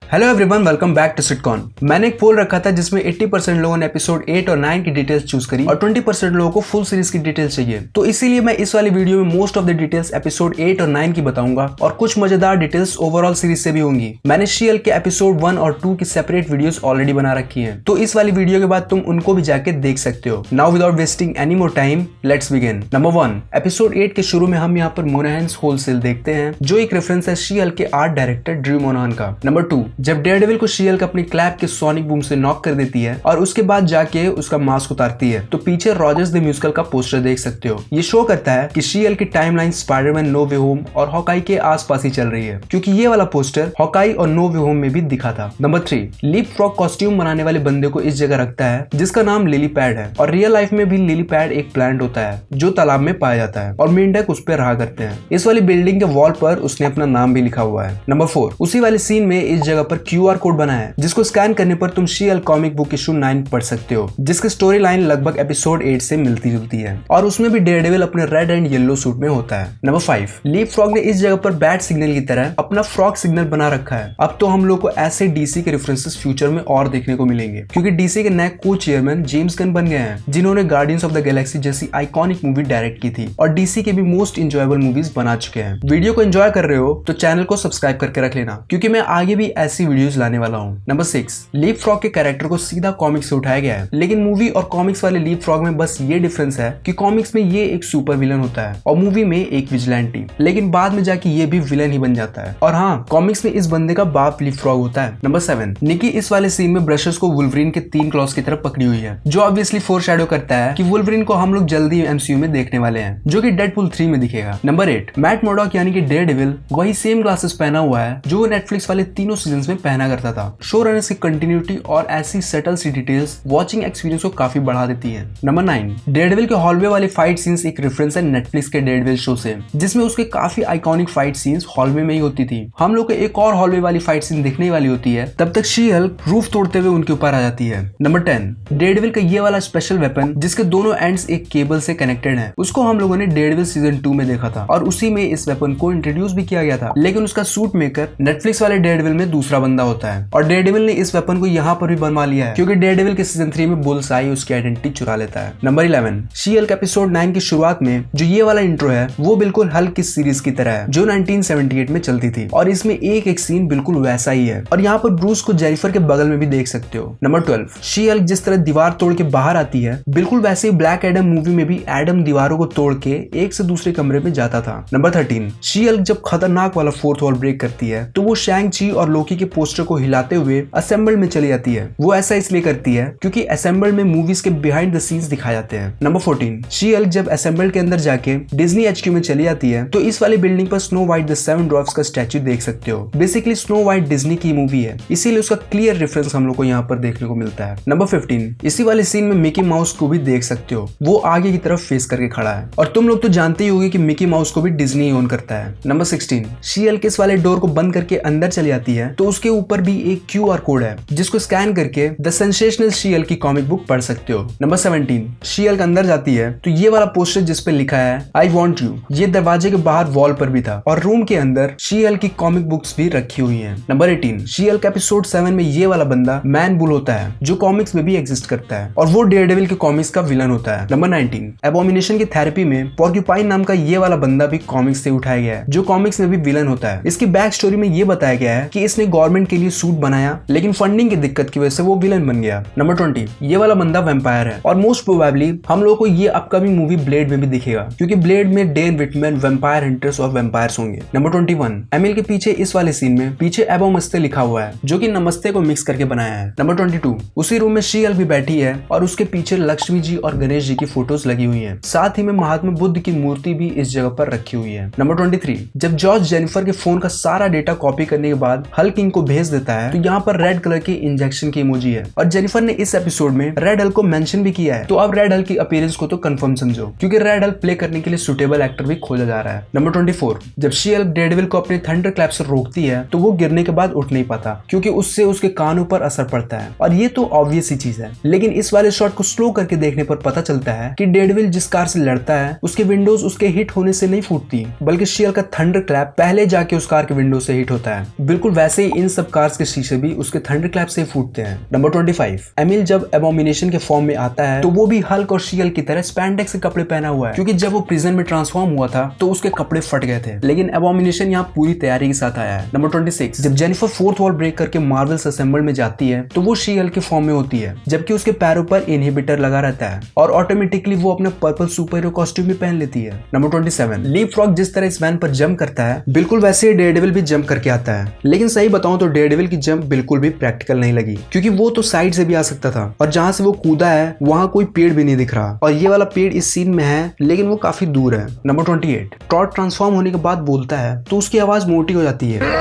Hello everyone, welcome back to Sitcon. मैंने एक पोल रखा था जिसमें 80% लोगों ने एपिसोड 8 और 9 की डिटेल्स चूज करी और 20% लोगों को फुल सीरीज की डिटेल्स चाहिए। तो इसीलिए मैं इस वाली वीडियो में most of the details episode 8 और 9 की बताऊंगा और कुछ मजेदार डिटेल्स ओवरऑल सीरीज से भी होंगी। मैंने शीएल के एपिसोड 1 और 2 की सेपरेट वीडियोस ऑलरेडी बना रखी हैं, तो इस वाली वीडियो के बाद तुम उनको भी जाके देख सकते हो। Now without wasting any more time, let's begin. Number 1, episode 8 के शुरू में हम यहाँ पर मोनाहन्स होलसेल देखते हैं, जो एक रेफरेंस है शीएल के आर्ट डायरेक्टर ड्रू मोनाहन का। नंबर 2, जब डेयरडेविल को शीएल अपनी क्लैप के सोनिक बूम से नॉक कर देती है और उसके बाद जाके उसका मास्क उतारती है, तो पीछे रॉजर्स द म्यूजिकल का पोस्टर देख सकते हो। ये शो करता है कि शीएल की टाइमलाइन स्पाइडरमैन नो वे होम और हॉकाई के आसपास ही चल रही है, क्योंकि ये वाला पोस्टर हॉकाई और नो वे होम में भी दिखा था। नंबर 3, लीप फ्रॉग कॉस्ट्यूम बनाने वाले बंदे को इस जगह रखता है जिसका नाम लिली पैड है, और रियल लाइफ में भी लिली पैड एक प्लांट होता है जो तालाब में पाया जाता है और मेंढक उस पर रहा करते हैं। इस वाली बिल्डिंग के वॉल पर उसने अपना नाम भी लिखा हुआ है। नंबर 4, उसी वाले सीन में इस जगह पर क्यूआर कोड बना है जिसको स्कैन करने पर तुम शीएल कॉमिक बुक इशू 9 पढ़ सकते हो, जिसकी स्टोरी लाइन लगभग एपिसोड 8 से मिलती जुलती है और उसमें भी डेयरडेविल अपने रेड एंड येलो सूट में होता है। नंबर 5, लीप फ्रॉग ने इस जगह पर बैट सिग्नल की तरह अपना फ्रॉग सिग्नल बना रखा है। अब तो हम लोग को ऐसे डीसी के रेफरेंसेस फ्यूचर में और देखने को मिलेंगे, क्योंकि डीसी के नए को चेयरमैन जेम्स गन बन गए हैं, जिन्होंने गार्डियंस ऑफ द गैलेक्सी जैसी आइकॉनिक मूवी डायरेक्ट की थी और डीसी के भी मोस्ट इंजॉयबल मूवीज बना चुके हैं। वीडियो को एंजॉय कर रहे हो तो चैनल को सब्सक्राइब करके रख लेना, क्योंकि मैं आगे भी ऐसी वीडियोस लाने वाला हूँ। नंबर 6, लीप फ्रॉग के कैरेक्टर को सीधा कॉमिक्स से उठाया गया है, लेकिन मूवी और कॉमिक्स वाले लीप फ्रॉग में बस ये डिफरेंस है कि कॉमिक्स में ये एक सुपर विलन होता है और मूवी में एक विजिलेंटी, लेकिन बाद में जाके ये भी विलन ही बन जाता है। और हाँ, कॉमिक्स में इस बंदे का बाप लीप फ्रॉग होता है। नंबर 7, निकी इस वाले सीन में ब्रशेस को वुल्वरीन के 3 क्लॉज की तरफ पकड़ी हुई है, जो ऑब्वियसली फोरशैडो करता है कि वुल्वरीन को हम लोग जल्दी एमसीयू में देखने वाले हैं, जो कि डेडपूल 3 में दिखेगा। नंबर 8, मैट मोर्डॉक यानी कि डेयरडेविल वही सेम ग्लासेस पहना हुआ है जो नेटफ्लिक्स वाले तीनों सीजन में पहना करता था। शो रनर्स की कंटिन्यूटी और ऐसी सटल सी डिटेल्स वॉचिंग एक्सपीरियंस को काफी बढ़ा देती है। नंबर 9, डेयरडेविल के हॉलवे वाले फाइट सीन्स एक रेफरेंस है नेटफ्लिक्स के डेयरडेविल शो से, जिसमें उसके काफी आइकॉनिक फाइट सीन्स हॉलवे में ही होती थी। हम लोग को एक और हॉलवे वाली फाइट सीन दिखने वाली होती है, तब तक शी-हल्क रूफ तोड़ते हुए उनके ऊपर आ जाती है। नंबर 10, डेयरडेविल का ये वाला स्पेशल वेपन जिसके दोनों एंड्स एक केबल से कनेक्टेड है, उसको हम लोगों ने डेयरडेविल सीजन 2 में देखा था और उसी में इस वेपन को इंट्रोड्यूस भी किया गया था, लेकिन उसका सूट मेकर नेटफ्लिक्स वाले डेयरडेविल में दूसरा बंदा होता है और डेयरडेविल ने इस वेपन को यहाँ पर भी बनवा लिया है, क्योंकि डेयरडेविल के सीजन 3 में बुल्सआई उसकी आइडेंटिटी चुरा लेता है। नंबर 11, शी-हल्क एपिसोड 9 की शुरुआत में जो ये वाला इंट्रो है वो बिल्कुल हल्क की सीरीज की तरह है जो 1978 में चलती थी, और इसमें एक एक सीन बिल्कुल वैसा ही है, और यहाँ पर ब्रूस को जेनिफर के बगल में भी देख सकते हो। नंबर 12, शी-हल्क जिस तरह दीवार तोड़ के बाहर आती है, बिल्कुल वैसे ही ब्लैक एडम मूवी में भी एडम दीवारों को तोड़ के एक से दूसरे कमरे में जाता था। नंबर 13, शी-हल्क जब खतरनाक वाला फोर्थ वॉल ब्रेक करती है तो वो शैंग-ची और लोकी के पोस्टर को हिलाते हुए असेंबल में चली जाती है। वो ऐसा इसलिए करती है क्योंकि असेंबल में मूवीज के बिहाइंड द सीन्स दिखाए जाते हैं। नंबर 14, शी-हल्क जब असेंबल के अंदर जाके डिज्नी एचक्यू में चली जाती है तो इस वाली बिल्डिंग पर स्नो व्हाइट द 7 ड्वार्फ्स का स्टैचू देख सकते हो। बेसिकली स्नो व्हाइट डिज्नी की मूवी है, इसीलिए उसका क्लियर रेफरेंस हम लोग को यहाँ पर देखने को मिलता है। नंबर 15, इसी वाले सीन में मिकी माउस को भी देख सकते हो, वो आगे की तरफ फेस करके खड़ा है, और तुम लोग तो जानते ही होगे कि मिकी माउस को भी डिज्नी ओन करता है। नंबर 16, शी-हल्क इस वाले डोर को बंद करके अंदर चली जाती है तो उसके ऊपर भी एक क्यूआर कोड है जिसको स्कैन करके द सेंसेशनल शी-हल्क की कॉमिक बुक पढ़ सकते हो। नंबर 17, शी-हल्क अंदर जाती है तो ये वाला पोस्टर जिस पे लिखा है आई वांट यू, ये दरवाजे के बाहर वॉल पर भी था, और रूम के अंदर शी-हल्क की कॉमिक बुक्स भी रखी हुई हैं। नंबर 18, शी-हल्क एपिसोड 7 में ये वाला बंदा मैन बुल होता है जो कॉमिक्स में भी एग्जिस्ट करता है, और वो डेयरडेविल के कॉमिक्स का विलन होता है। नंबर 19, एबोमिनेशन की थेरेपी में पोर्क्यूपाइन नाम का ये वाला बंदा भी कॉमिक्स से उठाया गया है जो कॉमिक्स में भी विलन होता है। इसकी बैक स्टोरी में ये बताया गया है कि इसने गवर्नमेंट के लिए सूट बनाया, लेकिन फंडिंग की दिक्कत की वजह से वो विलन बन गया। नंबर 20, ये वाला बंदा वैम्पायर है, और मोस्ट प्रोबेबली हम लोगों को ये अपकमिंग मूवी ब्लेड में भी दिखेगा, क्योंकि ब्लेड में डेन विटमैन वैम्पायर हंटर्स और वैम्पायर्स होंगे। नंबर 21, एमिल के पीछे इस वाले सीन में पीछे एबोमस्ते लिखा हुआ है जो कि नमस्ते को मिक्स करके बनाया है। नंबर 22, उसी रूम में शी-हल्क भी बैठी है और उसके पीछे लक्ष्मी जी और गणेश जी की फोटोज लगी हुई है, साथ ही में महात्मा बुद्ध की मूर्ति भी इस जगह पर रखी हुई है। नंबर 23, जब जॉर्ज जेनिफर के फोन का सारा डेटा कॉपी करने के बाद हल्क इंक को भेज देता है तो यहाँ पर रेड कलर की इंजेक्शन की इमोजी है, और जेनिफर ने इस एपिसोड में रेड हल्क को मेंशन भी किया है, तो अब रेड हल्क की अपीयरेंस को तो कंफर्म समझो, क्योंकि रेड हल्क प्ले करने के लिए सुटेबल एक्टर भी खोजा जा रहा है। नंबर 24, जब शी-हल्क डेयरडेविल को अपने थंडर क्लैप से रोकती है तो वो गिरने के बाद उठ नहीं पाता, क्योंकि उससे उसके कानों पर असर पड़ता है, और ये तो ऑब्वियस ही चीज है, लेकिन इस वाले शॉट को स्लो करके देखने पर पता चलता है कि डेयरडेविल जिस कार से लड़ता है उसके विंडोज उसके हिट होने से नहीं फूटती, बल्कि शी-हल्क का थंडर क्लैप पहले जाके उस कार के विंडो से हिट होता है। बिल्कुल वैसे ही इन सब कार्स के शीशे भी उसके थंडर क्लैप से फूटते हैं। नंबर 25, एमिल जब एबोमिनेशन के फॉर्म में आता है तो वो भी हल्क और शी-हल्क की तरह स्पैंडेक्स के कपड़े पहना हुआ है, क्योंकि जब वो प्रिजन में ट्रांसफॉर्म हुआ था तो उसके कपड़े फट गए थे। लेकिन एबोमिनेशन यहाँ पूरी तैयारी के साथ आया है। नंबर 26, जब जेनिफर फोर्थ वॉल ब्रेक करके मार्वल्स असेंबल में जाती है तो वो शी-हल्क के फॉर्म में होती है, जबकि उसके पैरों पर इनहिबिटर लगा रहता है और ऑटोमेटिकली वो अपने पर्पल सुपर हीरो कॉस्ट्यूम भी पहन लेती है। नंबर 27, लीप फ्रॉग जिस तरह इस वैन पर जंप करता है बिल्कुल वैसे ही डेयरडेविल भी जंप करके आता है। लेकिन सही बताऊं तो डेयरडेविल की जंप बिल्कुल भी प्रैक्टिकल नहीं लगी, क्योंकि वो तो साइड से भी आ सकता था और जहां से वो कूदा है वहां कोई पेड़ भी नहीं दिख रहा, और ये वाला पेड़ इस सीन में है लेकिन वो काफी दूर है। नंबर 28, टॉड ट्रांसफॉर्म होने के बाद बोलता है तो उसकी आवाज मोटी हो जाती है,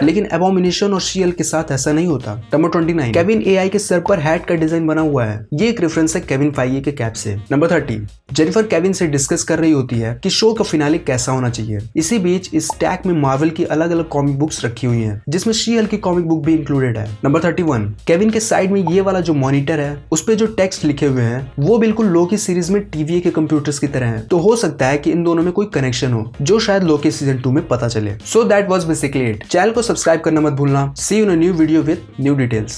लेकिन एबोमिनेशन और शी-हल्क के साथ ऐसा नहीं होता। नंबर 29, केविन एआई के सर पर हैट का डिजाइन बना हुआ है, ये एक रेफरेंस है केविन फाइये के कैप से। नंबर 30, जेनिफर केविन से डिस्कस कर रही होती है कि शो का फिनाले कैसा होना चाहिए। इसी बीच इस स्टैक में मार्वल की अलग अलग कॉमिक बुक्स रखी हुई हैं, जिसमें शी-हल्क की कॉमिक बुक भी इंक्लूडेड है। नंबर 31, केविन के साइड में ये वाला जो मॉनिटर है उस पे जो टेक्स्ट लिखे हुए हैं वो बिल्कुल लोकी सीरीज में टीवीए के कंप्यूटर्स की तरह है, तो हो सकता है कि इन दोनों में कोई कनेक्शन हो जो शायद लोकी सीजन 2 में पता चले। So that was basically it. Channel को सब्सक्राइब करना मत भूलना। See you in a new video with new details.